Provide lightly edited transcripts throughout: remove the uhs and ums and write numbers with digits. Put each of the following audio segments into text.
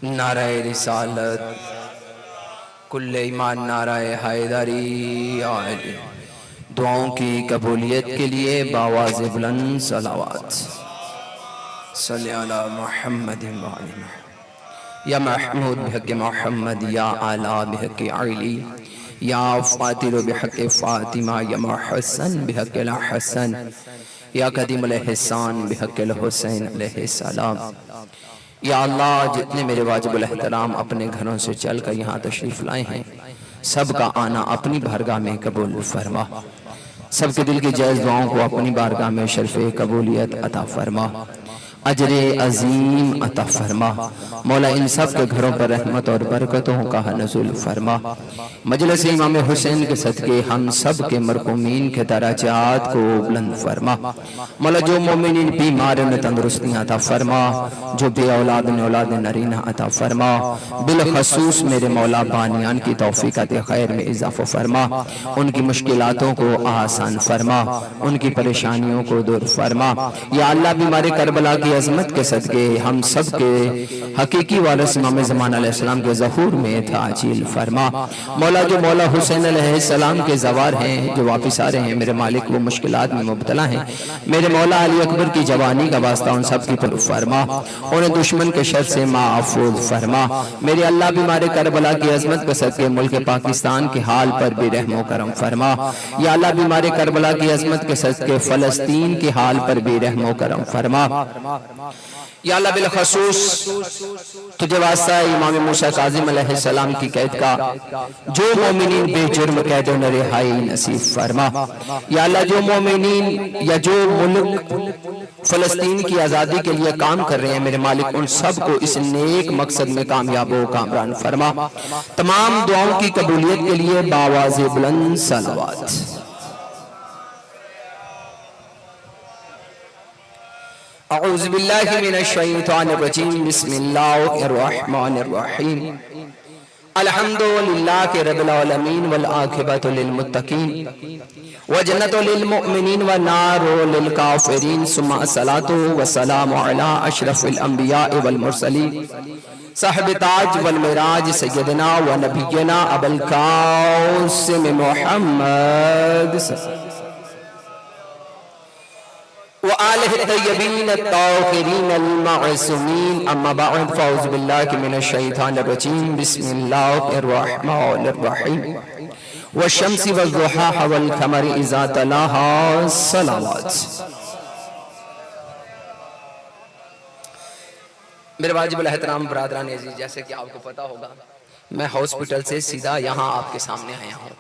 नाराए रिसालत कुल्ले ईमान नाराए हैदरी आले। दुआओं की कबूलियत के लिए बावाज़ बुलंद सलावत सल्ली अला मुहम्मद व आले मुहम्मद। या महमूद बिहक़ मोहम्मद या आला बिहक़ अली या फातिर बिहक़ फ़ातिमा या मुहसन बिहक़ हसन या कदीमुल एहसान बिहक़ हुसैन अलैहिस्सलाम। या अल्लाह, जितने मेरे वाजिबुल एहतराम अपने घरों से चल कर यहाँ तशरीफ़ लाए हैं, सबका आना अपनी बारगाह में कबूल फरमा। सबके दिल की जायज़ दुआओं को अपनी बारगाह में शर्फ़े कबूलियत अता फरमा, अजरे अजीम अता फरमा। मौला इन सब के घरों पर रहमत और बरकतों का नज़ुल फरमा। मजलिस इमाम हुसैन के सदके हम सब के मरहूमीन के दराजात को बुलंद फरमा। मौला जो मोमिनीन बीमार में तंदुरुस्तियाँ अता फरमा, जो बे औलाद ने औलाद नरीना अता फरमा। बिलखसूस मेरे मौला बानियान की तौफीक़त खैर में इजाफ़ा फरमा, उनकी मुश्किलातों को आसान फरमा, उनकी परेशानियों को दूर फरमा। या अल्लाह, बीमारी करबला की अज़मत के सदके हम सब के हकीकी वारिस इमाम ज़मान अलैहिस्सलाम के ज़हूर में ताजील फरमा। मौला, जो मौला हुसैन अलैहिस्सलाम के ज़वार हैं, जो वापिस आ रहे हैं, मेरे मालिक वो मुश्किलात में मुब्तला हैं, मेरे मौला अली अकबर की जवानी का वास्ता उन सब की तरफ फरमा, उन्हें दुश्मन के शर से महफूज फरमा। मेरे अल्लाह, बीमार करबला की अज़मत के सदके मुल्क पाकिस्तान के हाल पर भी रहमो करम फरमा। या अल्लाह, बीमार करबला की अज़मत के सदके फ़लस्तीन के हाल पर भी रहमो करम फरमा। या अल्लाह, बिलखसूस तुझे वास्ता इमाम मूसा काज़िम अलैहिस्सलाम की कैद का जो मोमिनीन बेजुर्म कैद न रिहाई नसीब फरमा। या अल्लाह, जो मोमिनीन या जो मुल्क फ़लस्तीन की आज़ादी के लिए काम कर रहे हैं, मेरे मालिक उन सब को इस नेक मकसद में कामयाब व कामरान फरमा। तमाम दुआओं की कबूलियत के लिए बावाज़ बुलंद सलावत। अऊज़ु बिल्लाहि मिनश शैतानिर रजीम, बिस्मिल्लाहिर रहमानिर रहीम। अल्हम्दुलिल्लाहि रब्बिल आलमीन वल आक़िबतु लिल मुत्तक़ीन व जन्नतु लिल मुमिनीन व नारु लिल काफ़िरीन। सुम्मा अस्सलातु व सलामु अला अशरफिल अंबिया वल मुरसलीन साहिब ताज वल मिराज सय्यदना व नबियना अबुल कासिम मुहम्मद व आलिहि तय्यबीन अत्ताहिरीन अल-मासूमीन। अम्मा बअद, फ़अऊज़ु बिल्लाहि मिनश शैतानिर रजीम, बिस्मिल्लाहिर रहमानिर रहीम। वश्शम्सि वज़्ज़ुहाहा वल क़मरि इज़ा तलाहा सलावत। मेरे वाजिबुल एहतराम बरादरान अज़ीज़, जैसे कि आपको पता होगा, मैं हॉस्पिटल से सीधा यहाँ आपके सामने आया हूँ,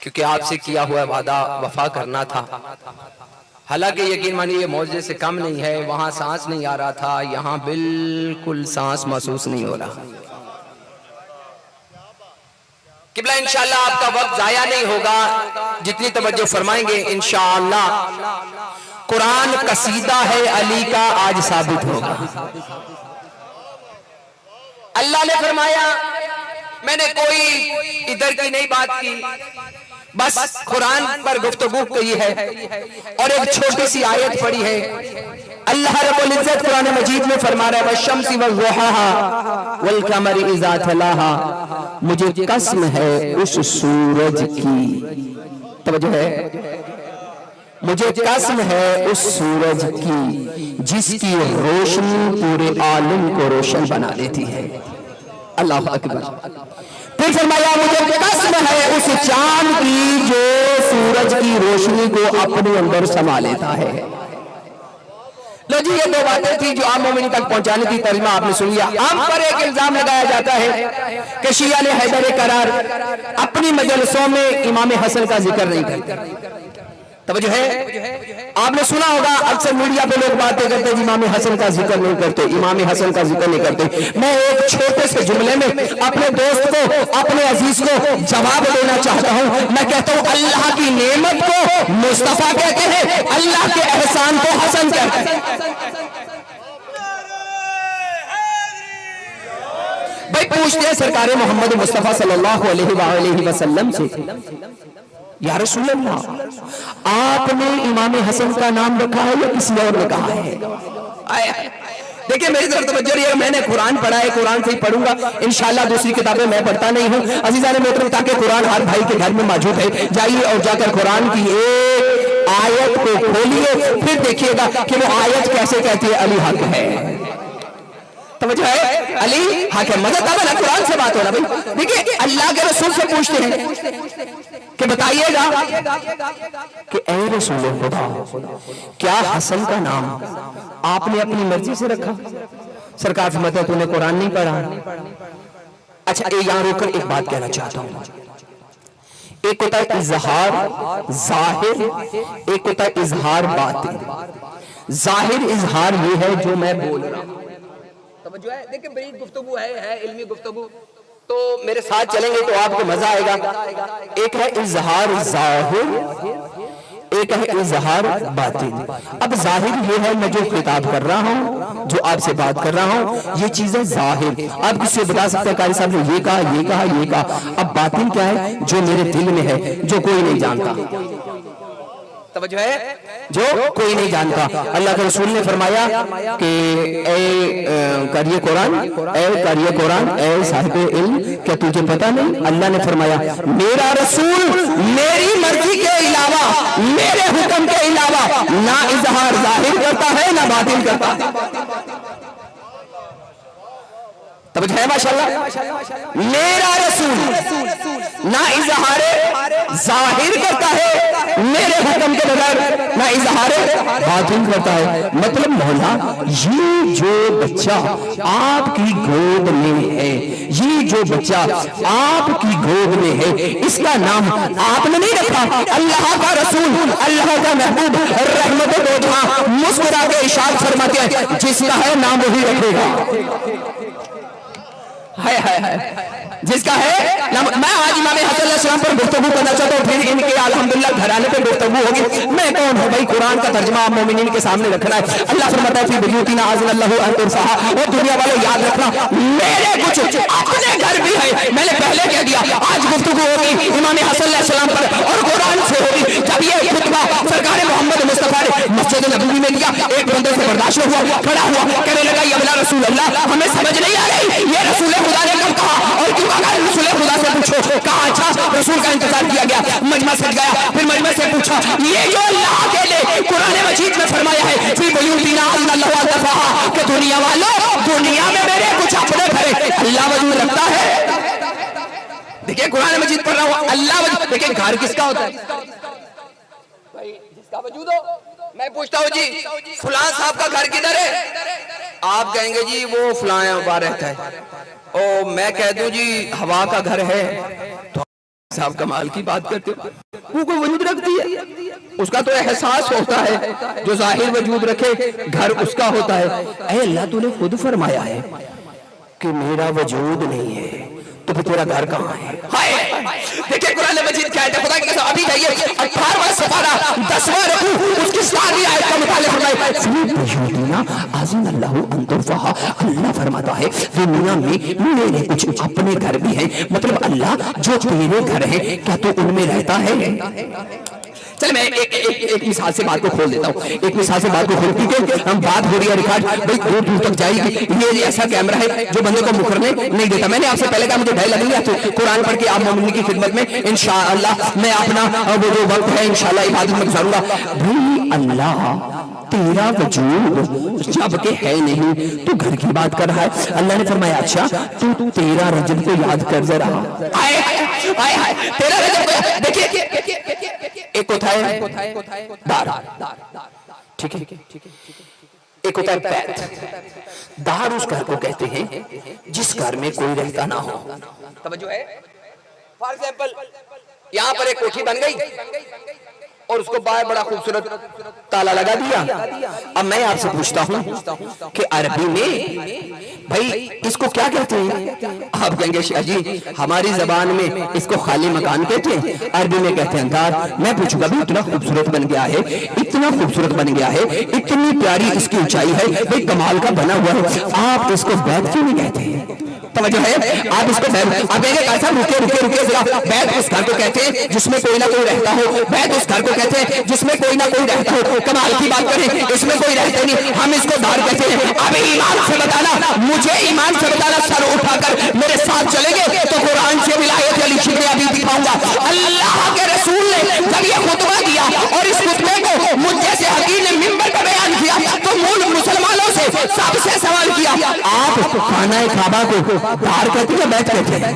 क्योंकि आपसे किया हुआ वादा वफा करना था। हालांकि यकीन मानिए ये मौजे से कम नहीं है। वहां सांस नहीं आ रहा था, यहाँ बिल्कुल सांस महसूस नहीं हो रहा। किबला इंशाअल्लाह आपका वक्त जाया नहीं होगा, जितनी तवज्जो फरमाएंगे इंशाअल्लाह कुरान कसीदा है अली का आज साबित होगा। अल्लाह ने फरमाया, मैंने कोई इधर की नहीं बात की, बस कुरान पर गुफ्तगू की है और एक छोटी सी आयत पढ़ी है। अल्लाह रब्बुल इज्जत कुरान मजीद में फरमा रहा है, वश्शम्सि वज़्ज़ुहाहा वल क़मरि इज़ा तलाहा। मुझे कसम है उस सूरज की, तवज्जो है, मुझे कसम है उस सूरज की जिसकी रोशनी पूरे आलम को रोशन बना देती है। अल्लाह अकबर। फिर फरमाया, मुझे कसम है उस चांद की जो सूरज की रोशनी को अपने अंदर समा लेता है। लो जी, ये दो बातें थी जो आम मोमिन तक पहुंचाने की तर्जुमा आपने सुन लिया। हम पर एक इल्जाम लगाया जाता है कि शिया ने हैदर करार अपनी मजलिसों में इमाम हसन का जिक्र नहीं करते। तवज्जो है, आपने सुना होगा अक्सर मीडिया पे लोग बातें करते हैं, इमाम हसन का जिक्र नहीं करते, इमाम हसन का जिक्र नहीं करते। मैं एक छोटे से जुमले में अपने दोस्त को, अपने अजीज को जवाब देना चाहता हूं। मैं कहता हूं, अल्लाह की नेमत को मुस्तफा कहते हैं, अल्लाह के एहसान को हसन कहते हैं। भाई पूछते हैं सरकार मोहम्मद मुस्तफा सल्लल्लाहु अलैहि वसल्लम से, या रसूल अल्लाह, आपने इमाम हसन का नाम रखा है या किसी और ने कहा है? देखिए मेरी तरफ तवज्जो रहिएगा, मैंने कुरान पढ़ा है, कुरान से ही पढ़ूंगा इंशाल्लाह। दूसरी किताबें मैं पढ़ता नहीं हूँ अज़ीज़ान मोहतरम, ताकि कुरान हर भाई के घर में मौजूद है। जाइए और जाकर कुरान की एक आयत को खोलिए, फिर देखिएगा कि वो आयत कैसे कहती है अली हक है। तवज्जो है, अली हक है। मदद आवा ना, कुरान से बात हो रहा भाई। देखिए अल्लाह के रसूल से पूछते हैं कि बताइएगा कि ऐ रसूल खुदा, क्या हसन का नाम आपने अपनी मर्जी से रखा? सरकार फरमाते हैं तूने कुरान नहीं पढ़ा। अच्छा यहाँ रोककर एक बात कहना चाहता हूँ। एक होता है इजहार जाहिर, एक होता है इजहार बातिन। जाहिर इजहार ये है जो मैं बोल रहा हूँ, जो है देखिए बरीक गुफ्तगू है इल्मी गुफ्तगू, तो मेरे साथ चलेंगे तो आपको मजा आएगा। एक है इजहार जाहिर, एक है इजहार बातिन। अब जाहिर ये है मैं जो खिताब कर रहा हूँ, जो आपसे बात कर रहा हूँ, ये चीजें जाहिर आप किसी को बता सकते हैं कारी साहब ने ये कहा ये कहा ये कहा। अब बातिन क्या है? जो मेरे दिल में है, जो कोई नहीं जानता। तवज्जो है, जो कोई नहीं जानता। अल्लाह के रसूल ने फरमाया कि ए करिए कुरान, ए करिए कुरान, ए साहिब इल्म, क्या तुझे पता नहीं? अल्लाह ने फरमाया मेरा रसूल मेरी मर्जी के अलावा, मेरे हुक्म के अलावा ना इजहार जाहिर करता है ना बातिन करता है। तब है माशाल्लाह, मेरा रसूल ना इजहार जाहिर करता है मेरे हुक्म के बगैर, ना इजहार बातिन करता है। मतलब मौला ये जो बच्चा आपकी गोद में है, ये जो बच्चा आपकी गोद में है, इसका नाम आपने नहीं रखा, अल्लाह का रसूल, अल्लाह का महबूब रहमत दो जहां मुस्कुरा के इरशाद फरमाते हैं जिसका है नाम वही रखेगा। हाय हाय हाय, जिसका है मैं आज इमाम हसन अलैहिस्सलाम पर गुफ्तगू करना चाहता हूँ, फिर इनके अल्हम्दुलिल्लाह घराने पे गुफ्तगू होगी। मैं कौन हूँ भाई? कुरान का तर्जुमा आप मोमिनीन के सामने रखना है। अल्लाह फरमाता है फी बुयूतिना अज़नल्लाहु अन तुरफ़ा, और दुनिया वालों याद रखना मेरे कुछ अपने घर भी है। मैंने पहले कह दिया आज गुफ्तगू होगी इमाम हसन अलैहिस्सलाम पर और कुरान से होगी। जब ये खुतबा सरकार मोहम्मद मुस्तफा ने मस्जिद नबवी में दिया, एक बंदे से बर्दाश्त हुआ, खड़ा हुआ, कहने लगा या अल्लाह रसूल अल्लाह हमें समझ नहीं आ रही ये रसूल खुदा ने कब कहा और क्यों कहा? रसूल खुदा से पूछो। कहा अच्छा। रसूल का इंतजार किया गया, मजमा सज गया, फिर मजमा से पूछा ये जो अल्लाह के लिए कुरान मजीद में फरमाया है फी बुयूतिना अज़नल्लाहु अन तुरफ़ा, कि दुनिया वालों दुनिया में मेरे कुछ अपने घरे अल्लाह वजूद रखता है। देखिए कुरान मजीद पढ़ रहा हूँ, अल्लाह वजूद। देखिए घर किसका होता है भाई? जिसका वजूद हो। मैं पूछता हूँ जी फलां साहब का घर किधर है? आप कहेंगे जी वो फलां वहां रहता है। ओ मैं कह दूं जी हवा का घर है, तो साहब कमाल की बात करते हो, वो कोई वजूद रखती है, उसका तो एहसास होता है। जो जाहिर वजूद रखे घर उसका होता है। ऐ अल्लाह तूने खुद फरमाया है कि मेरा वजूद नहीं है, तो फिर तेरा घर कहाँ है? हाय देखिए कुरान मजीद क्या है, खुदा की कसम अभी जाइए 18वां सपारा 10वां रुकू उसकी 7वीं आयत का मुताला फरमाए अज़नल्लाहु अन तुरफ़ा। अल्लाह फरमाता है दुनिया में मेरे कुछ अपने घर भी हैं। मतलब अल्लाह जो तेरे घर है क्या तू उनमें रहता है? चल मैं एक मिसाल से बात को खोल देता हूँ, एक मिसाल से बात को खोल, क्योंकि हम बात हो रही है रिकॉर्ड भाई दूर दूर तक जाएगी। ये ऐसा कैमरा है जो बंदे को मुकरने नहीं देता। मैंने आपसे पहले कहा मुझे भय लगेगा तो कुरान पढ़ के आप मोमिन की खिदमत में इंशाअल्लाह मैं अपना वो जो वक्त है इंशाअल्लाह इबादत में गुजारूंगा। भाई अल्लाह तेरा वजूद जब के है नहीं तो घर की बात कर रहा है। अल्लाह ने फरमाया अच्छा तू तेरा रजब को याद कर जरा। आए आए आए तेरा रजब। देखिए एक होता है दार, ठीक है, एक होता है बैत। दार उस घर को कहते हैं जिस घर में कोई रहता ना हो। तवज्जो है। फॉर एग्जांपल यहाँ पर एक कोठी बन गई और उसको बाहर बड़ा खूबसूरत ताला लगा दिया। अब मैं आपसे पूछता हूं कि अरबी में भाई इसको क्या कहते हैं? आप कहेंगे शाह जी हमारी जबान में इसको खाली मकान कहते हैं, अरबी में कहते हैं अंगार। मैं पूछूंगा भी इतना खूबसूरत बन गया है, इतना खूबसूरत बन गया है, इतनी प्यारी इसकी ऊंचाई है, भाई कमाल का बना हुआ है, आप इसको बैत क्यों नहीं कहते हैं? तवज्जो है, आप इसको आप कैसा रुके रुके रुके जरा, बैत उस घर को कहते हैं जिसमें कोई ना कोई रहता हो, बैत उस घर को कहते हैं जिसमें कोई ना कोई रहता हो। कमाल की बात करें, इसमें कोई रहते नहीं, हम इसको दार कहते हैं। अब ईमान से बताना, मुझे ईमान से बताना, सर उठाकर मेरे साथ चलेंगे तो कुरान से विलायत अली शिबे अभी दिखाऊंगा। अल्लाह के रसूल ने जब ये खुतबा दिया और इस खुतबे को मुझ जैसे हकीम ने मिंबर पर बयान किया तो मूल मुसलमानों से सबसे सवाल किया, आप खाना काबा को दार कहते हैं, बैत कहते हैं?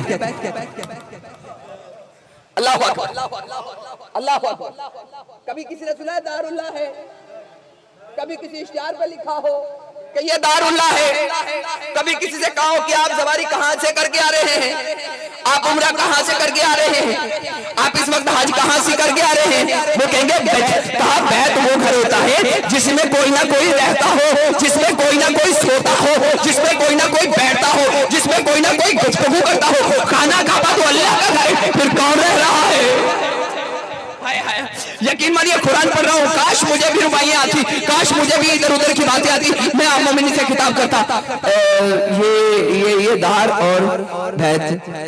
अल्लाह अल्लाह। कभी किसी ने सुना है दारुल्लाह है? कभी किसी इश्तिहार पर लिखा हो कि ये दारुल्लाह है? कभी किसी से कहा हो कि आप सवारी कहां से करके आ रहे हैं, आप उम्रा कहां से करके आ रहे हैं, आप इस वक्त हज कहां से करके आ रहे हैं? वो कहेंगे कहा बैत वो घर होता है जिसमें कोई ना कोई रहता हो, जिसमें कोई ना कोई सोता हो, जिसमें कोई ना कोई बैठता हो, जिसमें कोई ना कोई गुफ्तगू करता हो। खाना काबा तो अल्लाह का घर है, फिर कौन रह रहा है? यकीन मानिए कुरान पढ़ रहा हूँ, काश मुझे भी रुबाइयां आती, काश मुझे भी इधर उधर की बातें आती, मैं आम मोमिन से खिताब करता। ये दार और बैत,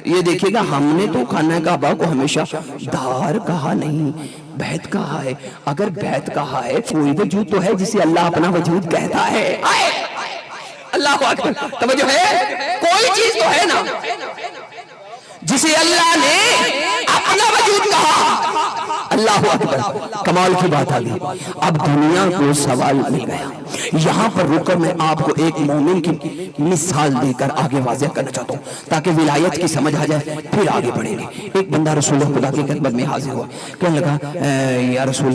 ये देखिएगा हमने तो खाना काबा को हमेशा दार कहा नहीं, बैत कहा है। अगर बैत कहा है कोई वजूद तो है जिसे अल्लाह अपना वजूद कहता है। अल्लाह को तवज्जो है, कोई चीज तो है ना जिसे अल्लाह ने अपना वजूद कहा। अल्लाह अकबर, कमाल की बात आ गई। अब दुनिया को सवाल मिल गया, यहाँ पर रुककर मैं आपको एक मोमिन की मिसाल देकर आगे वाज़ेह करना चाहता हूँ ताकि विलायत की समझ आ जाए, फिर आगे बढ़ेंगे। एक बंदा रसूल खुदा की खिदमत में हाजिर हुआ, कहने लगा या रसूल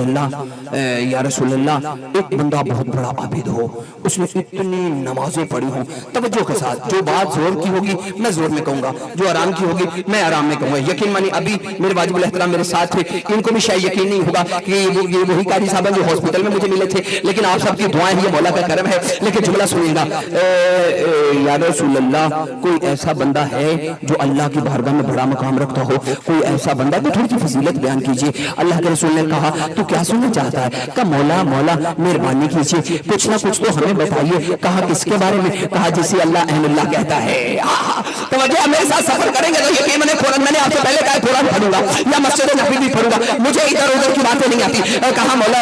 अल्लाह, एक बंदा बहुत बड़ा आबिद हो, उसने इतनी नमाजें पढ़ी हो, तवज्जो के साथ, जो बात जोर की होगी मैं जोर में कहूंगा, जो आराम की होगी मैं आराम में कहूंगा। यकीन मानिए अभी मेरे वाजिबुल एहतराम मेरे साथ थे, इनको भी शायद यकीन नहीं होगा कि ये वही कारी साहब जो हॉस्पिटल में मुझे मिले थे, लेकिन आप सबकी दुआएं हैं, मौला का करम है। लेकिन जुमला सुनिएगा, या रसूल अल्लाह, कोई ऐसा बंदा है जो अल्लाह की बारगाह में बड़ा मकाम रखता हो, कोई ऐसा बंदा, तो थोड़ी सी फजीलत बयान कीजिए। अल्लाह के रसूल ने कहा तू क्या सुनना चाहता है? कहा मौला मेहरबानी कीजिए, कुछ ना कुछ तो हमें बताइए। कहा किसके बारे में? कहा जिसे अल्लाह अहलुल्लाह कहता है। तो वजह मेरे साथ सफर करेंगे तो यकीन मैंने आपसे पहले कहा कुरान पढ़ूंगा या मस्जिद नबी भी पढ़ूंगा, मुझे इधर उधर की बातें नहीं आती। कहा मौला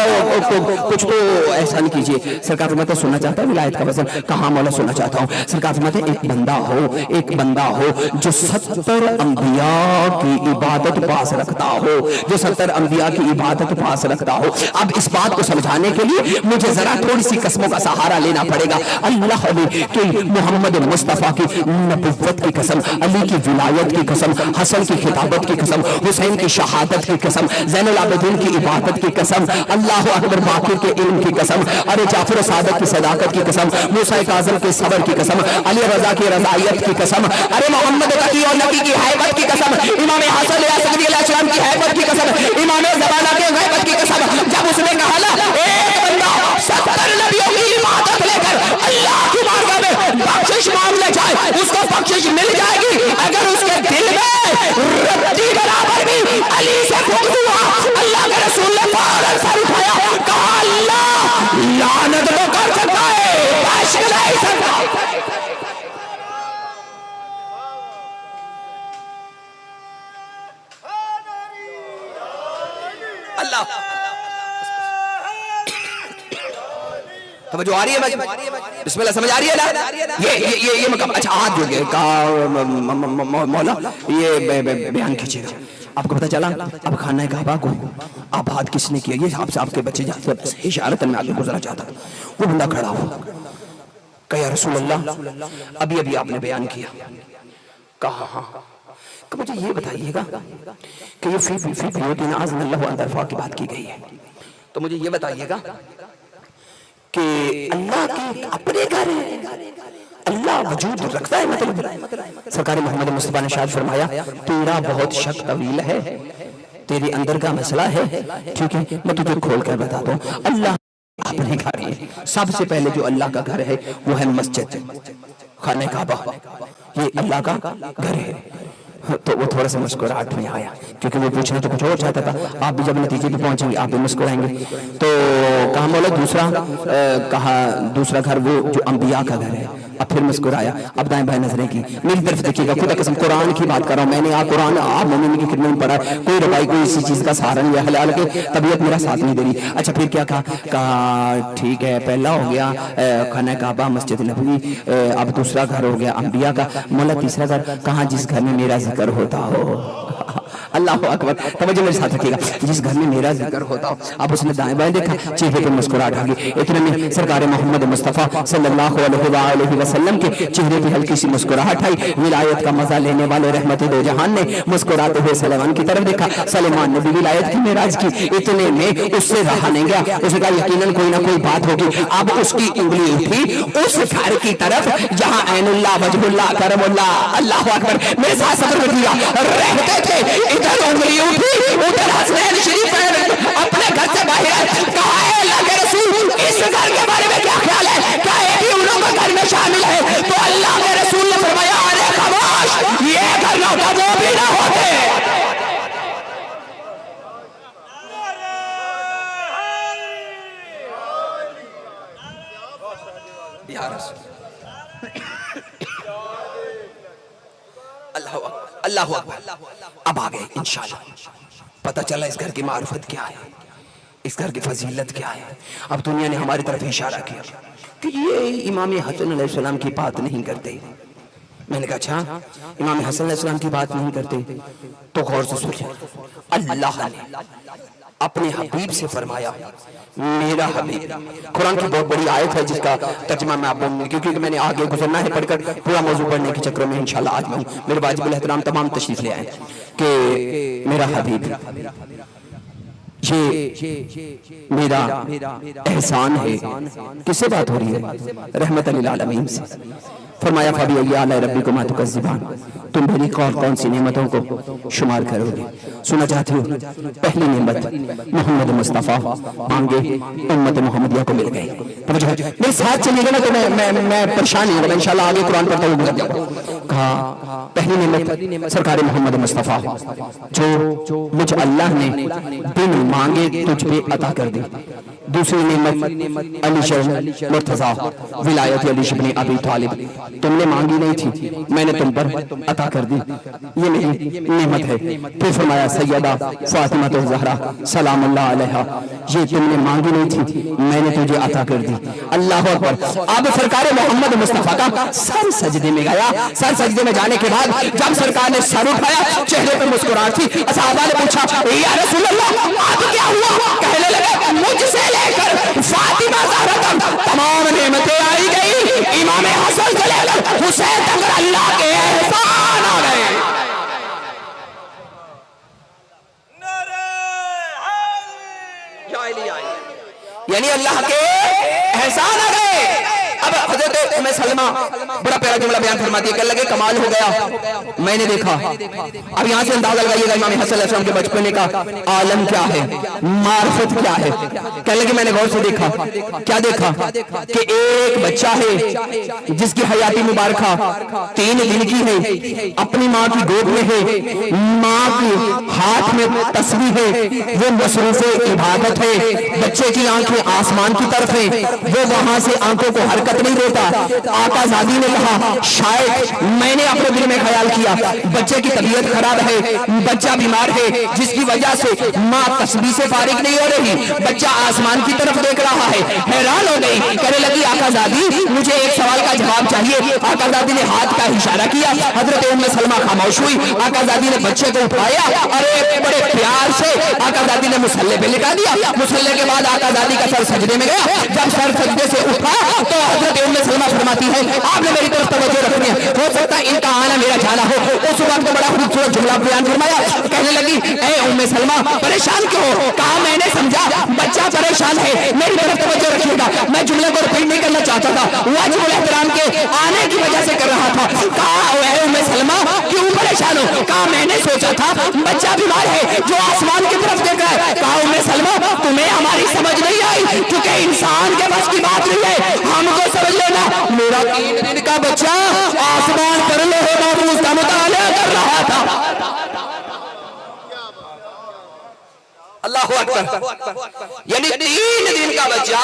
कुछ तो ऐसा नहीं कीजिए। सरकार फरमाते सुनना चाहता है विलायत का वजन? कहा मौला सुनना चाहता हूँ। सरकार फरमाते एक बंदा हो जो 70 अंबिया की इबादत पास रखता हो, जो 70 अंबिया की इबादत पास रखता हो। अब इस बात को समझाने के लिए मुझे जरा थोड़ी सी कसमों का सहारा लेना पड़ेगा। अल्लाह ने कि मोहम्मद मुस्तफा की नबुव्वत की कसम, अली की विलायत की कसम, हसन की खिताबत की कसम, हुसैन की शहादत की कसम, ज़ैनुल आबिदीन की इबादत की कसम, अल्लाह अकबर बाकिर के इल्म की कसम, अरे जाफर सादक की सदाकत की कसम, मूसा काज़िम के सबर की कसम, अली रज़ा की रज़ायत की कसम, अरे मोहम्मद तकी और नबी की हैबत की कसम, इमाम हसन अलैहिस्सलाम की हैबत की कसम, इमाम ज़माना के गैबत की कसम। जब उसने कहा ना एक बंदा 70 नबियों की इबादत लेकर अल्लाह की बारगाह में बख्शिश मांग ले जाए, उसको बख्शिश मिल जाएगी अगर उसके दिल में रत्ती बराबर भी अली से बुग़्ज़ हुआ। अल्लाह के रसूल ने फौरन सर उठाया, कहा अल्लाह लानत तो कर सकता है, बख्श नहीं सकता। अल्लाह समझ आ रही है? बिस्मिल्लाह समझ आ रही है ना? ये मकाम। अच्छा हाथ जोड़ के मौला ये बयान कीजिएगा। आपको पता चला अब खाना काबा को आबाद किसने किया? ये आपसे आपके बच्चे जाते हैं, इशारतन में आगे गुजरना चाहता। वो बंदा खड़ा हुआ, कहा या रसूल अल्लाह अभी अभी आपने बयान किया। कहा हाँ। मुझे ये बताइएगा कि ये अल्लाह की बात की गई है, तो मुझे ये बताइएगा कि अल्लाह के अपने घर है, अल्लाह वजूद रखता है? मतलब सरकार मोहम्मद मुस्तफा ने शायद फरमाया तेरा बहुत शक तवील है, तेरे अंदर का मसला है, ठीक है मैं तुझे खोल कर बताता हूँ। अल्लाह अपने घर है, सबसे पहले जो अल्लाह का घर है वो है मस्जिद। खाने काबा ये अल्लाह का घर है। तो वो थोड़ा सा मुस्कुराहट में आया, क्योंकि वो पूछना तो कुछ और चाहता था। आप भी जब नतीजे पे पहुंचेंगे आप भी मुस्कुराएंगे। तो कहा मौला दूसरा, कहा दूसरा घर वो जो अंबिया का घर है। अब फिर मुस्कुराया। अब दाएं बाएं नजरें की, मेरी तरफ देखिएगा, खुदा कसम कुरान की बात कर रहा हूँ मैंने। आप कुरान आप मोमिन की खिदमत में पढ़ा, कोई रवाई कोई इसी चीज का सहारा नहीं है, हलाल के तबीयत मेरा साथ नहीं दे रही। अच्छा फिर क्या कहा ठीक है, पहला हो गया खाना काबा मस्जिद नबवी, अब दूसरा घर हो गया अंबिया का। मौला तीसरा घर कहा जिस घर में मेरा जिक्र होता हो। अल्लाह अकबर, तवज्जो मेरे साथ रखिएगा, जिस घर में मेरा जिक्र होता हो। अब उसने दाएं बाएं देखा, चेहरे पर मुस्कुराहट आ गई। इतने में सरकार मोहम्मद मुस्तफ़ा सल्लल्लाहु अलैहि वसल्लम के चेहरे पे हल्की सी मुस्कुराहट आई। विलायत का मजा लेने वाले रहमत दो जहान ने मुस्कुराते हुए सलेमान की तरफ देखा। सलेमान ने भी विलायत की मेराज की। इतने में उससे रहा नहीं गया, उसने कहा यकीनन कोई ना कोई बात होगी। अब उसकी उंगली उठी उस घर की तरफ जहां ऐनुल्लाह वजहुल्लाह करमुल्लाह, अल्लाह अकबर, मेरे साथ सब्र करिएगा, रहते थे। इधर उंगली उठी, उधर हसनैन शरीफ अपने घर से बाहर कहा है अल्लाह के रसूल इस घर के बारे में क्या ख्याल है, क्या एक ही उन लोगों का घर में शामिल है? तो अल्लाह के रसूल ने फरमाया अरे खामोश, ये घर ना होता वो भी ना होते। अल्लाह अकबर। अब आ गए इंशाअल्लाह, पता चला इस घर की मारिफत क्या है, इस घर की फजीलत क्या है। अब दुनिया ने हमारी तरफ इशारा किया कि ये इमाम हसन अलैहिस्सलाम की बात नहीं करते। मैंने कहा अच्छा इमाम हसन अलैहिस्सलाम की बात नहीं करते, तो गौर से सुनिए। अल्लाह ने अपने हबीब से फरमाया मेरा हबीब, कुरान की बहुत बड़ी आयत है जिसका तर्जुमा मैं आपको, क्योंकि मैंने आगे गुजरना है पढ़कर, पूरा मौजू पढ़ने के चक्कर में इंशाल्लाह आज मैं मेरे वाजिबुल एहतराम तमाम तशरीफ ले आए कि मेरा हबीब ये मेरा एहसान है। किससे बात हो रही है? रहमत लिल आलमीन से। फरमाया फबी अय्याला रब्बिकुमा तुकज़्ज़िबान, तुम मेरी कौन कौन सी नेमतों को शुमार करोगे? सुना चाहते हो? पहली नेमत मोहम्मद मुस्तफ़ा मांगे उम्मत मोहम्मदिया को मिल गई। मेरे साथ चलिएगा ना तो मैं परेशान नहीं होगा, इंशाल्लाह आगे कुरान पढ़ता हुआ गुजर जाऊंगा। कहा पहली नेमत सरकार मोहम्मद मुस्तफ़ा जो मुझ अल्लाह ने बिन मांगे तुझ पे अता कर दी। दूसरी नेमत अली शर्फ मुर्तज़ा विलायत अली इब्न अबी तालिब, तुमने मांगी नहीं थी मैंने तुम पर अता कर दी, ये मेरी नेमत है। फिर फरमाया सैयदा फातिमा तो ज़हरा सलामुल्लाह अलैहा, ये तुमने मांगी नहीं थी मैंने तुझे अता कर दी। अल्लाह अकबर। अब सरकार मोहम्मद मुस्तफ़ा का सर सजदे में गया। सर सजदे में जाने के बाद जब सरकार ने सर उठाया चेहरे पर मुस्कुराहट थी। सहाबा ने पूछा या रसूल अल्लाह आज क्या हुआ? कहने लगे मुझसे लेकर फातिमा ज़हरा तक तमाम नेमतें आई गई, इमाम हसन से लेकर हुसैन तक अल्लाह के एहसान आ गए। यानी अल्लाह के एहसान आ गए। अब हजरत उम्मे सलमा बड़ा प्यारा जुमला बयान फरमाती है, कहने लगे कमाल हो गया मैंने देखा। अब यहाँ से अंदाजा लगाइएगा इमाम हसन अलैहिस्सलाम के बचपने का आलम क्या है, मार्फत क्या है। कहने लगे मैंने गौर से देखा। क्या देखा कि एक बच्चा है जिसकी हयाती मुबारका 3 दिन की है, अपनी माँ की गोद में है, माँ के हाथ में तस्बीह है, वो मसरूफे इबादत है, बच्चे की आंखें आसमान की तरफ है, वो वहां से आंखों को हरकत नहीं देता। आका ज़ादी ने कहा शायद मैंने अपने दिल में ख्याल किया बच्चे की तबीयत खराब है, बच्चा बीमार है, जिसकी वजह से माँ तस्बीह से फारिग नहीं हो रही, बच्चा आसमान की तरफ देख रहा है। हैरान हो गई, कहने लगी आका ज़ादी मुझे एक सवाल का जवाब चाहिए। आका ज़ादी ने हाथ का इशारा किया, हजरत उम्मे सलमा खामोश हुई। आका ज़ादी ने बच्चे को उठाया और एक बड़े प्यार से आका ज़ादी ने मुसल्ले पे लिटा दिया। मुसल्ले के बाद आका ज़ादी का सर सजदे में गया। जब सर सजदे से उठा तो हजरत उम्मे सलमा फरमाती है आपने मेरी तरफ तवज्जो रखनी है, हो सकता है इनका आना मेरा जाना हो। उस वक्त बड़ा खूबसूरत जुमला बयान फरमाया। कहने लगी ए उम्मे सलमा परेशान क्यों हो? कहा मैंने समझा बच्चा परेशान है, मेरी तरफ तवज्जो रखिएगा। मैं जुमले को रिपीट नहीं करना चाहता था, वाजिबुल एहतराम के आने की वजह से कर रहा था। कहा उम्मे सलमा क्यों परेशान हो। कहा मैंने सोचा था बच्चा बीमार है जो आसमान की तरफ देख रहा है। कहा उम्मे सलमा तुम्हें हमारी समझ नहीं आई, क्योंकि इंसान के बस की बात नहीं है, हमको समझ लेना। मेरा 3 दिन का बच्चा आसमान पर लोहे महफूज का मुताला कर रहा था। अल्लाहु अकबर। यानी 3 दिन का बच्चा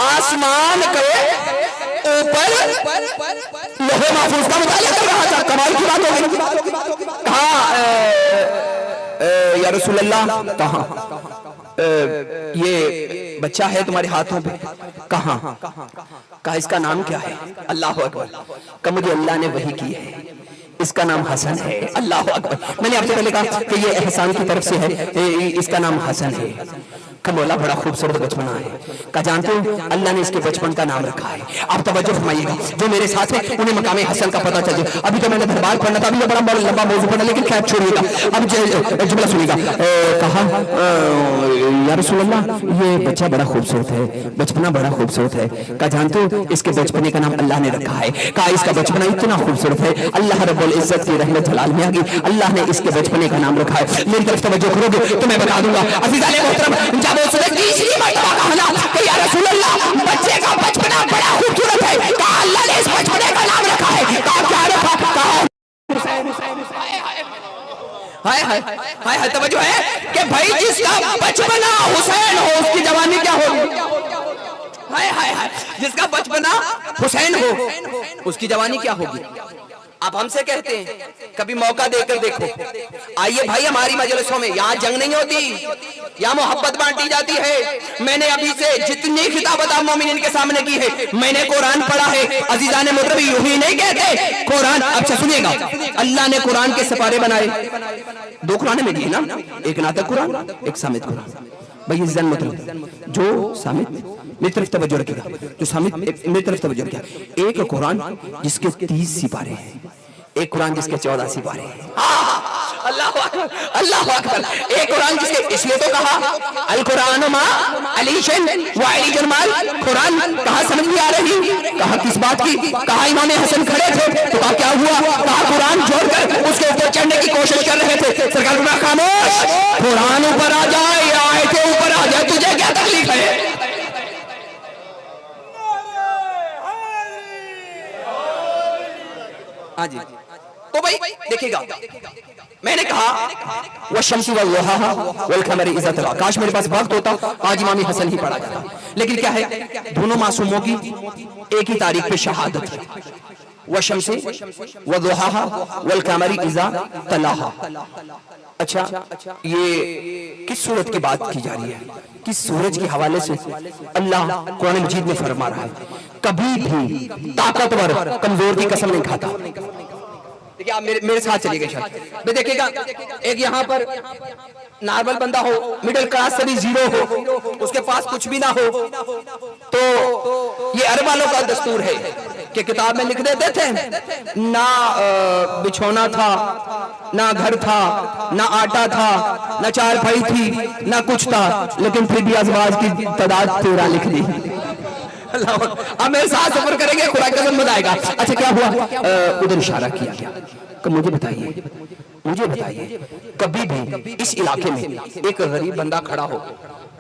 आसमान के ऊपर लोहे महफूज का मुताला कर रहा था। कमाल की बात हो गई। कहा या रसूल अल्लाह, कहा ये बच्चा है तुम्हारे हाथों पे? कहा इसका नाम क्या है? अल्लाह अकबर। कहा मुझे अल्लाह ने वही की है, इसका नाम हसन है। अल्लाह अकबर। मैंने आपसे पहले कहा कि ये एहसान की तरफ से है, इसका नाम हसन है। कमोला बड़ा खूबसूरत बचपना है। का जानते हो अल्लाह ने इसके बचपन का नाम रखा है। आप तवज्जो फरमाइएगा, जो मेरे साथ है उन्हें मकामे हसन का पता चल जाए। अभी तो मैंने दरबार पढ़ना था, अभी तो बड़ा लंबा मौजू पढ़ा, लेकिन खैर छोड़िएगा। अब जुमला सुनिएगा। कहा या रसूल अल्लाह ये बच्चा बड़ा खूबसूरत है, बचपना बड़ा खूबसूरत है। का जानते हो इसके बचपने का नाम अल्लाह ने रखा है। कहा इसका बचपना इतना खूबसूरत है, अल्लाह रब्बुल इज्जत की रहमत जलाल में आ गई, अल्लाह ने इसके बचपने का नाम रखा है। मेरी तरफ तवज्जो करोगे तो मैं बता दूंगा। अज़ीज़ाने मोहतरम, जब उसने तीसरी मर्तबा कहा कि या रसूल अल्लाह बच्चे का बचपना बड़ा खूबसूरत है, कहा अल्लाह ने इस बचपने का नाम रखा है। कहा क्या रखा? कहा हाय हाय हाय हाय। तवज्जो है कि भाई जिसका बचपना हुसैन हो उसकी जवानी क्या होगी? हाय हाय हाय। जिसका बचपना हुसैन हो उसकी जवानी क्या होगी? आप हमसे कहते हैं, कभी मौका देकर देखो। आइए भाई हमारी मजलिसों में, यहाँ जंग नहीं होती, यहाँ मोहब्बत बांटी जाती है। मैंने अभी से जितनी खिताबत मोमिनीन के सामने की है, मैंने कुरान पढ़ा है। अजीजाने मुर्तबी यूं ही नहीं कहते कुरान। अच्छा सुनिएगा, अल्लाह ने कुरान के सिपारे बनाए, 2 कुरान में दिए ना, एक नातक कुरान, एक सामित कुरान। भाई इज्जत मतलब जो सामित, मेरी तरफ तवज्जो रखिएगा, जो सामित मेरी तरफ तवज्जो रखिएगा। एक कुरान जिसके 30 सिपारे हैं, एक कुरान जिसके 14 सिपारे हैं। अल्लाह अकबर, अल्लाह अकबर। एक कुरान जिसके, इसलिए तो कहा अल कुरान मा अलीशन व अली जरमाल। कुरान कहा समझ में आ रही? कहा किस बात की? कहा इमाम हसन खड़े थे तो कहा क्या हुआ? कहा कुरान जोड़कर उसके ऊपर चढ़ने की कोशिश कर रहे थे। सरकार फरमाया खामोश, कुरान ऊपर आ जाए या आयतें ऊपर आ जाए, तुझे क्या तकलीफ है? हाँ जी। तो भाई देखिएगा, मैंने कहा वशम्सी वल्लुहा वल क़मरी इज़ा तला। काश मेरे पास वक्त होता आज इमाम हसन ही पढ़ा जाता, लेकिन क्या है दोनों मासूमों की एक ही तारीख पे शहादत है। वशम्सी वल्लुहा वल क़मरी इज़ा तलाहा। अच्छा ये किस सूरत की बात की जा रही है? किस सूरज के हवाले से अल्लाह कुरान मजीद में फरमा रहा है, कभी भी ताकतवर कमजोर की कसम नहीं खाता। देखिए आप मेरे साथ चलिएगा शायद देखिएगा, एक यहाँ पर नॉर्मल बंदा हो, मिडिल क्लास से भी जीरो हो, उसके पास कुछ भी ना हो, तो ये अरब वालों का दस्तूर है कि किताब में लिख देते थे ना बिछौना था, ना घर था, ना आटा था, ना चारपाई थी, ना कुछ था, लेकिन फिर भी अज़वाज की तादाद 13 लिख दी। अब मेरे साथ सफर करेंगे, खुदा कसम बताएगा। अच्छा क्या हुआ? उधर इशारा किया गया कि मुझे बताइए कभी भी इस इलाके में एक गरीब बंदा खड़ा हो,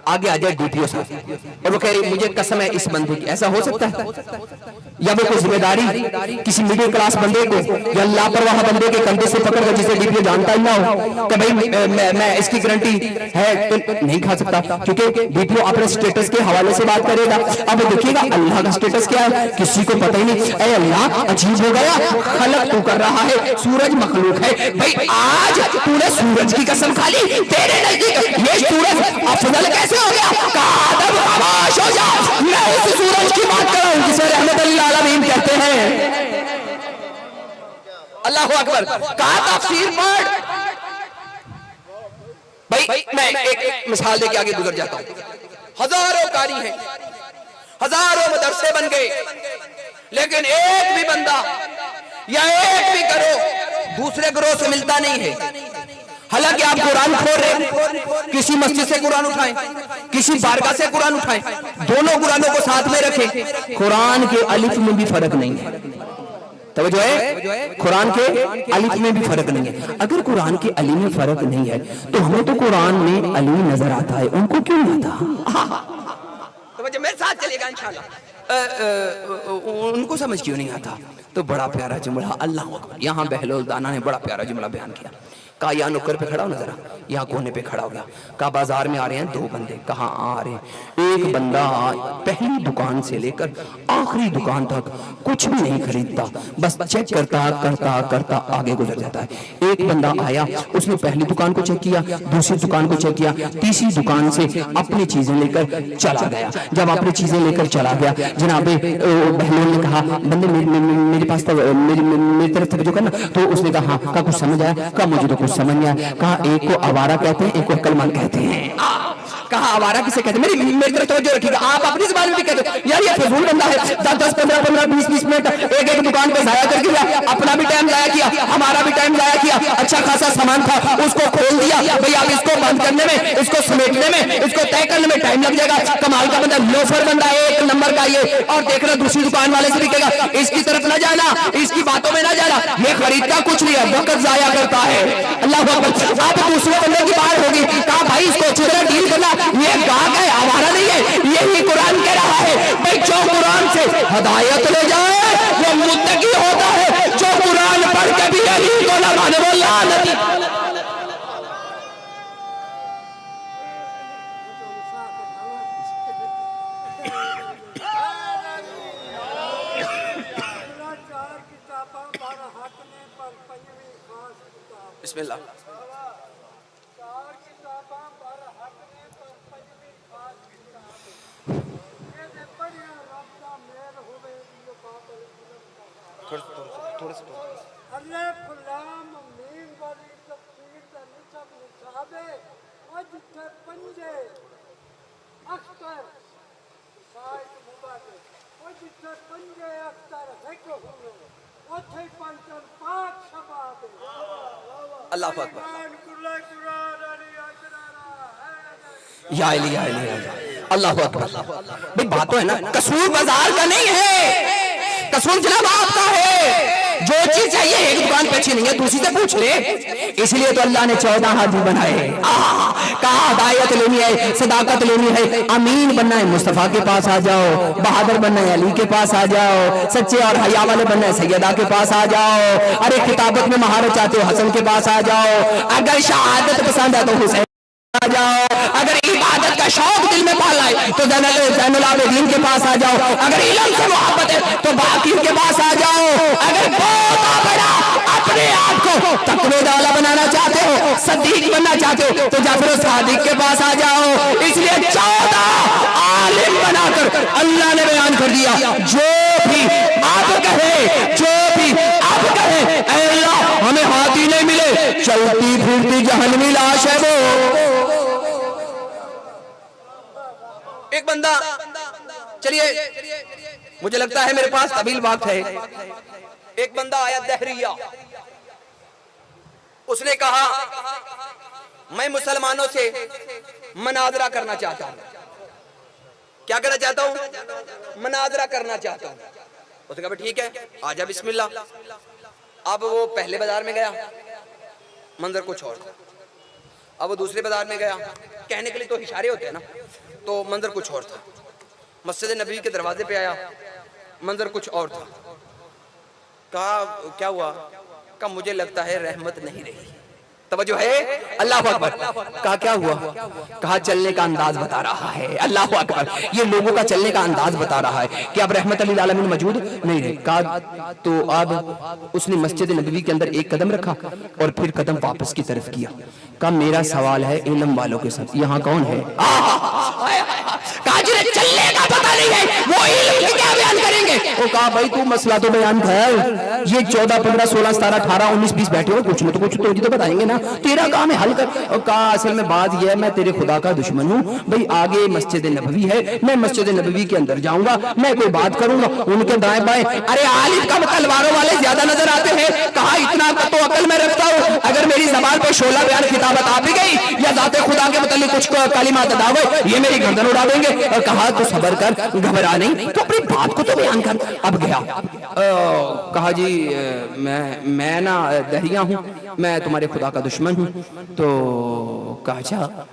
आगे आ जाए डीपीओ साहब और वो कह रही मुझे कसम है इस बंदे की, ऐसा हो सकता है? या वो कोई जिम्मेदारी किसी मिडिल क्लास बंदे को या लापरवाह बंदे के कंधे से पकड़कर, जिसे डीपीओ जानता ही ना हो, कि भाई मैं इसकी गारंटी है तो नहीं खा सकता, क्योंकि डीपीओ अपने स्टेटस के हवाले से बात करेगा। अब देखिएगा अल्लाह का स्टेटस क्या है, किसी को पता ही नहीं। ऐ अल्लाह अजीब हो गया, खलक तू कर रहा है, सूरज मखलूक है। भाई आज तूने सूरज की कसम खा ली, तेरे नजदीक ये सूरज अफजल कैसे हो गया? कादब खामोश हो जा, मैं उस सूरज की बात कर रहा हूं जिसे रहमत लिल आलमीन कहते हैं। अल्लाह अकबर। कहा तफसीर पढ़। भाई मैं एक मिसाल देके आगे गुजर जाता हूं। हजारों कारी हैं, हजारों मदरसे बन गए, लेकिन एक भी बंदा या एक भी करो दूसरे ग्रोह से मिलता नहीं है। हालांकि आप कुरान खोल रहे, किसी मस्जिद से कुरान उठाएं, किसी बारगाह से कुरान उठाएं, दोनों कुरानों को साथ में रखें, कुरान के अलिफ में भी फर्क नहीं है। तो जो है कुरान के अलिफ में भी फर्क नहीं है। अगर कुरान के अली में फर्क नहीं है तो हमें तो कुरान में अली नजर आता है, उनको क्यों नहीं आता? तो मेरे साथ चलेगा इंशाल्लाह। उनको समझ क्यों नहीं आता? तो बड़ा प्यारा जुमला, अल्लाह अकबर। यहाँ बहलोल दाना ने बड़ा प्यारा जुमला बयान किया। कहा यहाँ नुक्कर पे खड़ा हो ना जरा, यहाँ कोने पे खड़ा हो गया। कहा बाजार में आ रहे हैं दो बंदे। कहाँ आ रहे हैं? एक बंदा पहली दुकान से लेकर आखिरी दुकान तक कुछ भी नहीं खरीदता, बस चेक करता करता करता आगे गुजर जाता है। एक बंदा आया, उसने पहली दुकान को चेक किया, दूसरी दुकान को चेक किया, तीसरी दुकान से अपनी चीजें लेकर चला गया। जब अपनी चीजें लेकर चला गया, जनाबे बहनों ने कहा बंदे मेरे पास मेरी तरफ तवज्जो करना। तो उसने कहा हाँ, कुछ समझ आया? कहा मुझे तो समझ नहीं आया। कहा एक को आवारा कहते हैं, एक को अक्लमंद कहते हैं। कहा आवारा किसे कहते हैं? मेरी तरफ तवज्जो रखिएगा। आप अपनी ज़बान में भी कहते हो यार ये फजूल बंदा है, 10 15 20 मिनट एक दुकान पे जाया कर दिया, अपना भी टाइम जाया किया, हमारा भी टाइम जाया किया। अच्छा खासा सामान था, उसको खोल दिया। भाई आप इसको बंद करने में, इसको समेटने में, इसको तय करने में टाइम लग जाएगा। कमाल का बंदा, लोफर बंदा, एक नंबर का ये। और देखना दूसरी दुकान वाले से भी कहेगा इसकी तरफ ना जाना, इसकी बातों में ना जाना, ये खरीदता कुछ नहीं है, वक्त जाया करता है। अल्लाह अकबर। आप दूसरे बंदे की बात होगी, कहा भाई इसको अच्छी तरह डील करना, ये गाहक है, आवारा नहीं है। यही कुरान कह रहा है भाई जो कुरान से हदायत ले जाए वो मुत्तकी होता है, जो कुरान पढ़ के भी अली को ना माने वो लानती। बिस्मिल्लाह। अल्लाह अकबर। या अली या अली, अल्लाह अकबर। भाई बात तो है ना, कसूर बाजार का नहीं है, कसूर जनाब आपका है। जो चीज चाहिए एक दुकान पे अच्छी नहीं है, दूसरी से पूछ ले। इसलिए तो अल्लाह ने 14 हाथी बनाए। कहा हदायत लेनी है, सदाकत लेनी है, अमीन बनना है मुस्तफा के पास आ जाओ, बहादुर बनना है अली के पास आ जाओ, सच्चे और हया वाले बनना है सैयदा के पास आ जाओ। अरे किताबत में महारत चाहते हो हसन के पास आ जाओ, अगर शहादत पसंद है तो हुसैन आ जाओ, अगर इबादत का शौक दिल में पाला है तो ज़ैनुल आबिदीन के पास आ जाओ, अगर इल्म से मोहब्बत है तो बाकी के पास आ जाओ, अगर बहुत बड़ा अपने आप को तकवेदाला बनाना चाहते हो, सदीक बनना चाहते हो तो जाफर सादिक के पास आ जाओ। इसलिए 14 आलिम बनाकर अल्लाह ने बयान कर दिया, जो भी आप कहे, जो भी आप कहे, ऐ अल्लाह हमें हाथी नहीं मिले, चलती फिरती जहन्नमी लाश है वो। एक बंदा, चलिए मुझे लगता है मेरे पास तवील वक्त है। एक बंदा आया दहरिया, उसने कहा मैं मुसलमानों से मनाजरा करना चाहता हूं। क्या करना चाहता हूं? मनाजरा करना चाहता हूं। उसने कहा ठीक है आजा बिस्मिल्लाह। अब वो पहले बाजार में गया, मंजर कुछ और था। अब वो दूसरे बाजार में गया, कहने के लिए तो इशारे होते हैं ना, तो मंजर कुछ और था। मस्जिद नबी के दरवाजे पे आया, मंजर कुछ और था। कहा क्या हुआ? कहा मुझे लगता है रहमत नहीं रही। तवज्जो है, अल्लाह अकबर। कहा क्या हुआ? कहा चलने का अंदाज बता रहा है। अल्लाह अकबर, ये लोगों का चलने का अंदाज बता रहा है कि अब रहमत लिल आलमीन मौजूद नहीं है। कहा तो अब उसने मस्जिद नबवी के अंदर एक कदम रखा और फिर कदम वापस की तरफ किया। कहा मेरा सवाल है इल्म वालों के साथ, यहाँ कौन है? कहा जिन्हें चलने का पता नहीं है वो इल्म की क्या बयान करेंगे? वो कहा भाई तू मसला तो बयान कर, ये 14 15 16 17 18 19 20 बैठे हो, कुछ न तो कुछ तो बताएंगे ना, तेरा काम है हल कर। और कहा असल में बात यह है मैं तेरे खुदा का दुश्मन हूँ भाई, आगे मस्जिद नबवी है, मैं मस्जिद नबवी के अंदर जाऊंगा, मैं कोई बात करूंगा, उनके दाएं बाएं अरे आलिफ का तलवारों वाले ज्यादा नजर आते हैं। कहा इतना तो अकल में रखता हूँ, अगर मेरी ज़बान पर शोला बयान खिताबत आ भी गई या जाते खुदा के मतलब कुछ कालिमात अदा हुए, ये मेरी गर्दन उड़ा देंगे। और कहा तो सब्र कर, घबरा नहीं, तो अपनी बात को तो बयान कर। अब गया, कहा जी मैं ना दरिया हूँ, मैं तुम्हारे खुदा का दुश्मन हूँ। तो कहा अच्छा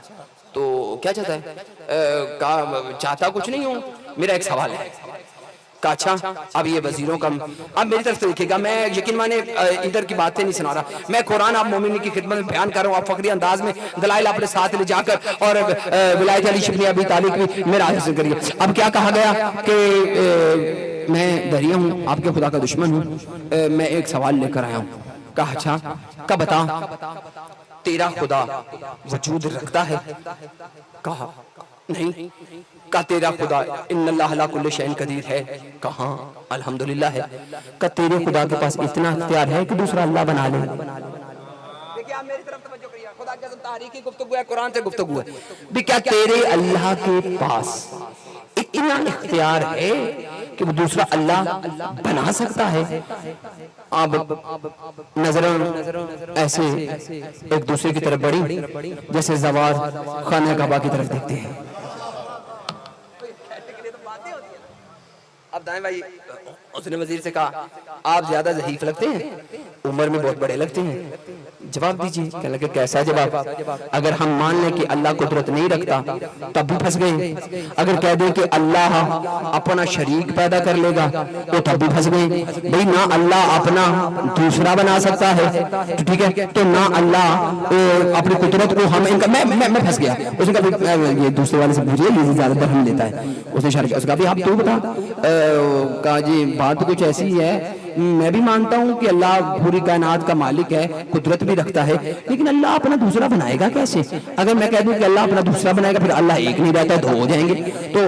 तो क्या चाहता है? कहा चाहता कुछ नहीं हूँ, मेरा एक सवाल है। कहा अच्छा, अब ये वजीरों का, अब मेरी तरफ से देखिएगा, मैं यकीन माने इधर की बातें नहीं सुना रहा, मैं कुरान आप मोमिनी की खिदमत में बयान कर रहा हूँ। आप फकरी अंदाज में दलाइल अपने साथ ले जाकर और विलायत अली शिबली अबी तालिब की मेरा हासिल करिए। अब क्या कहा गया कि मैं दरिया हूँ, आपके खुदा का दुश्मन हूँ, मैं एक सवाल लेकर आया हूँ। कहा अच्छा, कब बता, तेरा खुदा वजूद रखता है? कहा नहीं। का तेरा खुदा इन्नल्लाह अला कुल्ली शैइन कदीर है? कहा अल्हम्दुलिल्लाह है। का तेरे खुदा के पास इतना इख्तियार है कि दूसरा अल्लाह बना ले? देखिए आप मेरी तरफ तवज्जो करिए, खुदा की कसम तारीखी गुफ्तगू है, कुरान से गुफ्तगू है भी। क्या तेरे अल्लाह के पास इतना इख्तियार है कि वो दूसरा अल्लाह बना सकता है? अब नजर ऐसे एक दूसरे की तरफ बढ़ी जैसे जवार खाने काबा की तरफ देखते हैं। अब दाएं भाई, उसने वजीर से कहा आप ज्यादा ज़हीफ लगते हैं, उम्र में बहुत बड़े लगते हैं, जवाब दीजिए। कहने लगे कैसा जवाब? अगर हम मान लें कि अल्लाह कुदरत नहीं रखता तब भी फंस गए, अगर कह दें कि अल्लाह अपना शरीक पैदा कर लेगा तो तब भी फंस गए। भाई ना अल्लाह अपना दूसरा बना सकता है, तो ठीक है, तो ना अल्लाह अपनी कुदरत को हम इनका मैं फंस गया। उसने कहा ये दूसरे वाले से पूछिए, ये ज्यादातर हम लेता है। उसने इशारा किया, उसका भी आप तो बता। कहा जी बात कुछ ऐसी है, मैं भी मानता हूँ कि अल्लाह पूरी कायनात का मालिक है, कुदरत भी रखता है, लेकिन अल्लाह अपना दूसरा बनाएगा कैसे? अगर मैं कह दूं कि अल्लाह अपना दूसरा बनाएगा, फिर अल्लाह एक नहीं रहता, दो हो जाएंगे, तो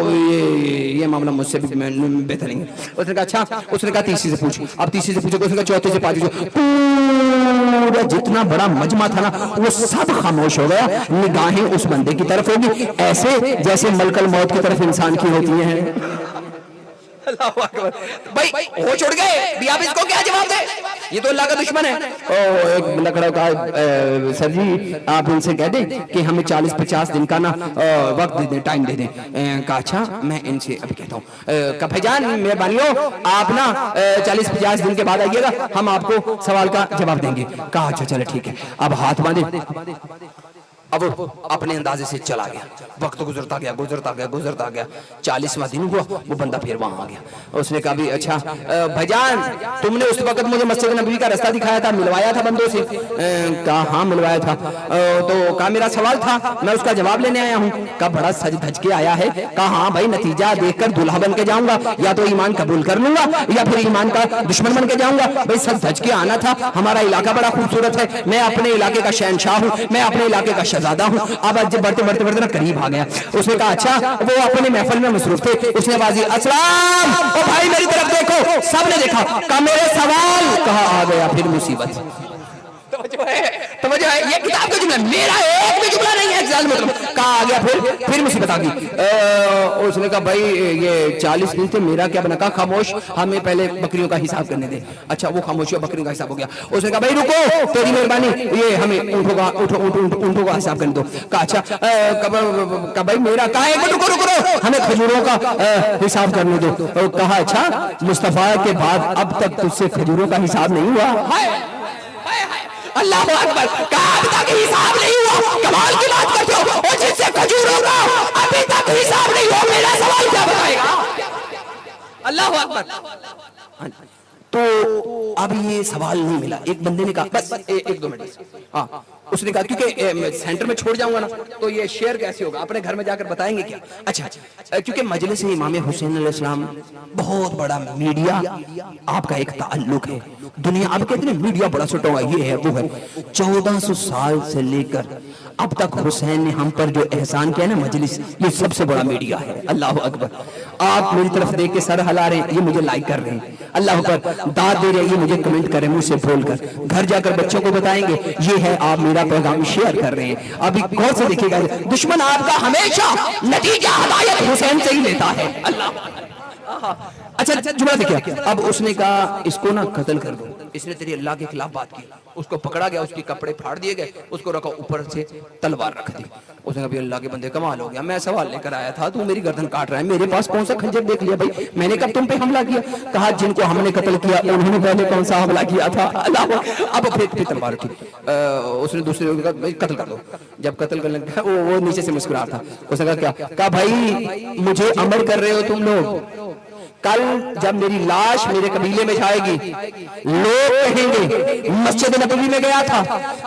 ये मामला मुझसे भी बेहतर नहीं है। उसने कहा अच्छा, उसने कहा तीसरी से पूछ। अब तीसरी से पूछो, उसने कहा चौथे से पांचवी से, पूरा जितना बड़ा मजमा था ना वो सब खामोश हो गया, निगाहें उस बंदे की तरफ होगी ऐसे जैसे मलकल मौत की तरफ इंसान की होती है। अल्लाह अकबर। भाई होश उड़ गए भी, आप इसको क्या जवाब दे? ये तो अल्लाह का दुश्मन है। ओ एक बंदा खड़ा कहा सर जी आप इनसे कह दें कि हमें 40-50 दिन का ना वक्त दे दें, टाइम दे दें। कहा अच्छा मैं इनसे अभी कहता हूँ। भाईजान मेहरबानियों आप ना 40-50 दिन के बाद आइएगा, हम आपको सवाल का जवाब देंगे। कहा अच्छा चलो ठीक है। अब हाथ बांधे, अब अपने अंदाजे से चला गया, वक्त गुजरता गया 40वां दिन हुआ, वो बंदा फिर वहां आ गया। उसने कहा भी अच्छा भाईजान तुमने उस वक्त मुझे मस्जिद नबवी का रास्ता दिखाया था, मिलवाया था बंदों से? कहा हाँ मिलवाया था। तो कहा मेरा सवाल था, मैं उसका जवाब लेने आया हूँ। कहा बड़ा सज धज के आया है? कहा हाँ भाई नतीजा देखकर दूल्हा बन के जाऊंगा, या तो ईमान कबूल कर लूंगा या फिर ईमान का दुश्मन बन के जाऊंगा। भाई सज धज के आना था, हमारा इलाका बड़ा खूबसूरत है, मैं अपने इलाके का शहनशाह हूँ, मैं अपने इलाके का ज्यादा हूं। अब जब बढ़ते ना करीब आ गया। उसने कहा अच्छा, वो अपने महफिल में मसरूफ थे, उसने आवाज दी अस्सलाम, ओ भाई मेरी तरफ देखो। सबने देखा, कहा मेरे सवाल। कहा आ गया फिर मुसीबत। तो ये किताब का जुमला, मेरा एक भी जुमला नहीं है। मतलब कहा आ गया फिर मुसीबत आ गई। उसने कहा भाई ये 40 दिन थे, मेरा क्या बना? कहा खामोश, हमें पहले बकरियों का हिसाब करने दे। अच्छा वो खामोश हुआ, बकरियों का हिसाब हो गया। उसने कहा भाई रुको, तेरी मेहरबानी, ये हमें ऊँटों का हिसाब करने दो। कहा अच्छा कहा भाई मेरा, कहा रुको हमें खजूरों का हिसाब करने दो। कहा अच्छा मुस्तफा के बाद अब तक तुझसे खजूरों का हिसाब नहीं हुआ? अल्लाह अकबर। कहा अभी तक हिसाब नहीं हुआ? कमाल की बात करते हो, और जिससे खजूरों का अभी तक हिसाब नहीं हुआ, मेरा सवाल क्या बताएगा? अल्लाह अकबर। तो अब ये सवाल नहीं मिला। एक बंदे ने कहा बस 1-2 मिनट, हाँ उसने कहा क्योंकि सेंटर में छोड़ जाऊंगा ना तो ये शेयर कैसे होगा, अपने घर में जाकर बताएंगे क्या? अच्छा क्योंकि मजलिस इमाम हुसैन अलैहिस्सलाम बहुत बड़ा मीडिया आपका एक ताल्लुक है। दुनिया अब कहते हैं मीडिया बड़ा छोटा हुआ, ये है वो है। 1400 साल से लेकर अब तक हुसैन ने हम पर जो एहसान किया ना, मजलिस ये सबसे बड़ा मीडिया है। अल्लाह अकबर। आप मेरी तरफ देख के सर हिला रहे हैं, ये मुझे लाइक कर रहे हैं। अल्लाह अकबर। दाद दे रहे हैं, ये मुझे कमेंट कर रहे हैं मुझसे बोलकर। घर जाकर बच्चों को बताएंगे, ये है आप मेरा पैगाम शेयर कर रहे हैं। अभी गौर से देखिएगा, दुश्मन आपका हमेशा नतीजा हिदायत हुसैन से ही लेता है। अल्लाह। अच्छा जुमला देखिए। अब उसने कहा इसको ना कत्ल कर दो। इसने तेरी अल्लाह के खिलाफ बात की। उसको पकड़ा गया, उसके कपड़े फाड़ दिए गए, उसको रखा, ऊपर से तलवार रख दी। उसने कहा अल्लाह के बंदे कमाल हो गया, मैं सवाल लेकर आया था, तू मेरी गर्दन काट रहा है, मेरे पास कौन सा खंजर देख लिया भाई, मैंने कब तुम पे हमला किया? कहा जिनको हमने कत्ल किया उन्होंने पहले कौन सा हमला किया था। अल्लाह, अब फिर तलवार उठी। उसने दूसरे को कहा कत्ल कर दो। जब कत्ल करने लगा वो नीचे से मुस्कुरा था। उसने कहा क्या? कहा भाई मुझे अमर कर रहे हो तुम लोग, कल जब मेरी लाश मेरे कबीले में जाएगी लोग कहेंगे मस्जिद नबवी में गया था,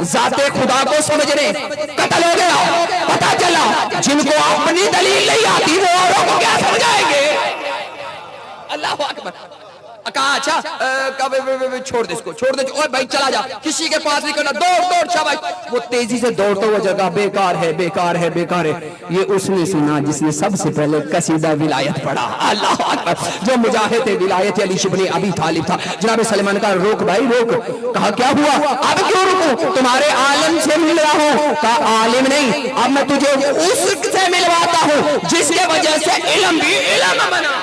जाते खुदा को समझने कत्ल हो गया। पता चला जिनको अपनी दलील नहीं आती वो औरों को क्या समझाएंगे। अल्लाह अकबर। अच्छा छोड़ दे इसको, छोड़ दे, ओए भाई चला जा, किसी के पास नहीं करना, दौड़ दौड़ शाबाश। वो तेजी से दौड़ता हुआ जगह बेकार है बेकार है बेकार है। ये उसने सुना जिसने सबसे पहले कसीदा विलायत पढ़ा। अल्लाह अकबर। जो मुजाहिद विलायत अली इब्न अबी तालिब था। जनाब सलमान का रोक भाई रोक। कहा क्या हुआ? अब क्यों रुकूं? तुम्हारे आलिम से मिल रहा हूं। कहा आलिम नहीं, अब मैं तुझे उससे मिलवाता हूं जिसके वजह से इल्म भी इल्म बना।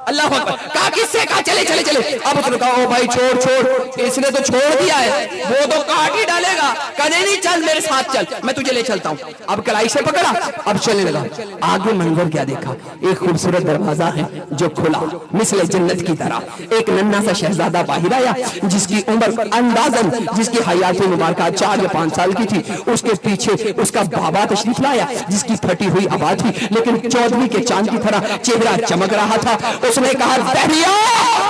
अल्लाह अकबर। कहा किससे? कहा चले चले चले। अब उसने कहा ओ भाई छोड़ छोड़, इसने तो छोड़ दिया है, वो तो काट ही डालेगा। कहा नहीं चल मेरे साथ चल, मैं तुझे ले चलता हूँ। अब कलाई से पकड़ा, अब चलने लगा। आगे मंजर क्या देखा? एक खूबसूरत दरवाजा है जो खुला मिसले जन्नत की तरह। एक नन्हा सा शहजादा बाहर आया जिसकी उम्र अंदाजन, जिसकी हयात मुबारक 4 या 5 साल की थी। उसके पीछे उसका बाबा तशरीफ लाया जिसकी फटी हुई आवाज थी लेकिन चौधरी के चांद की तरह चेहरा चमक रहा था। उसने कहा दरिया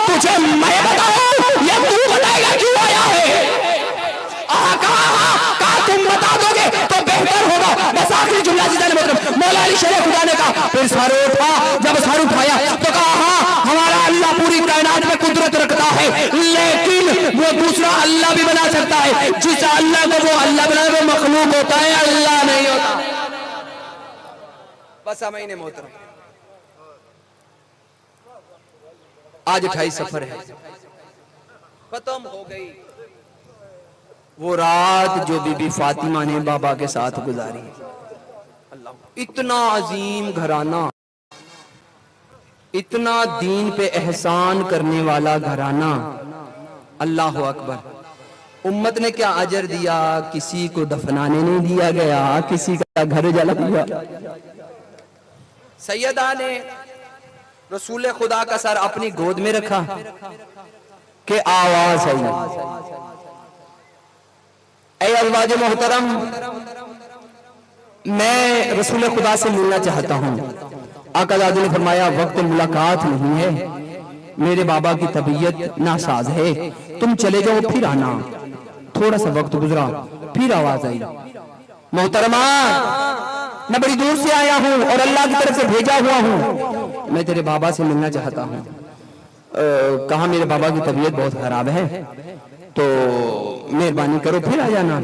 तुझे मैं बताऊं या तू बताएगा क्यों आया है? कहा तुम बता दोगे तो बेहतर होगा। बस आखिरी जुमला सीधा मतलब मौला अली शेर खुदा ने कहा। फिर सर उठा, जब सर उठाया तो कहा हाँ हमारा अल्लाह पूरी कायनात में कुदरत रखता है, लेकिन वो दूसरा अल्लाह भी बना सकता है। जिस अल्लाह को वो अल्लाह बनाए वो मखलूक होता है, अल्लाह नहीं होता। बस समझने मोहतरम, आज 28 सफर है, खत्म हो गई वो रात जो बीबी फातिमा ने बाबा के साथ गुजारी। अल्लाह, इतना अजीम घराना, इतना दीन पे एहसान करने वाला घराना। अल्लाह अकबर। उम्मत ने क्या अजर दिया? किसी को दफनाने नहीं दिया गया, किसी का घर जला दिया। सैयदा ने रसूल खुदा का सर अपनी गोद में रखा कि आवाज आई, ऐ अज़वाज मोहतरम मैं रसूल खुदा से मिलना चाहता हूँ। आका दादी ने फरमाया वक्त मुलाकात नहीं है, मेरे बाबा की तबीयत नासाज है, तुम चले जाओ फिर आना। थोड़ा सा वक्त गुजरा, फिर आवाज आई, मोहतरमा मैं बड़ी दूर से आया हूँ और अल्लाह की तरफ से भेजा हुआ हूँ, मैं तेरे बाबा से मिलना चाहता हूँ। कहा मेरे बाबा की तबीयत बहुत खराब है तो मेहरबानी करो फिर आ जाना।